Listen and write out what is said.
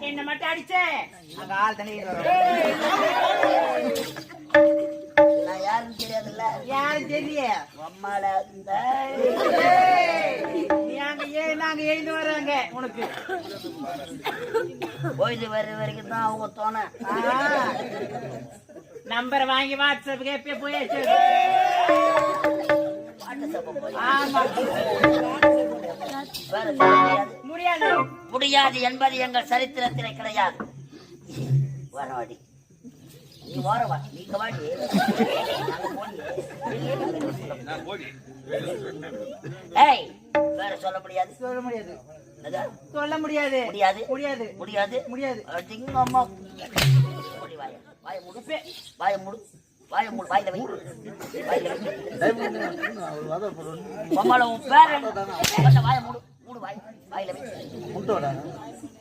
என்ன மட்டும் அடிச்சே அங்க ஆள் தண்ணி நான் யாருன்னு தெரியாதுல்ல. யாரும் தெரியல அம்மால நாங்க எழுந்து வர்றாங்க உனக்கு போயிட்டு வர்ற வரைக்கும் தான் அவங்க தோண. நம்பரை வாங்கி வாட்ஸ்அப்புக்கு எப்ப போயாச்சு. முடியாது முடியாது என்பது எங்கள் சரித்திரத்திலே கிடையாது. வரவாடி நீ ஓரவா நீங்க வாடி. ஏய் வேற சொல்ல முடியாது. சொல்ல முடியாது. சொல்ல முடியாது. முடியாது முடியாது முடியாது முடியாது. அம்மா வாய மூடு வாய மூடு வாய மூடு வாயில வை வாயில வை. உன் பேர் வாய மூடு மூடு வாயில வை.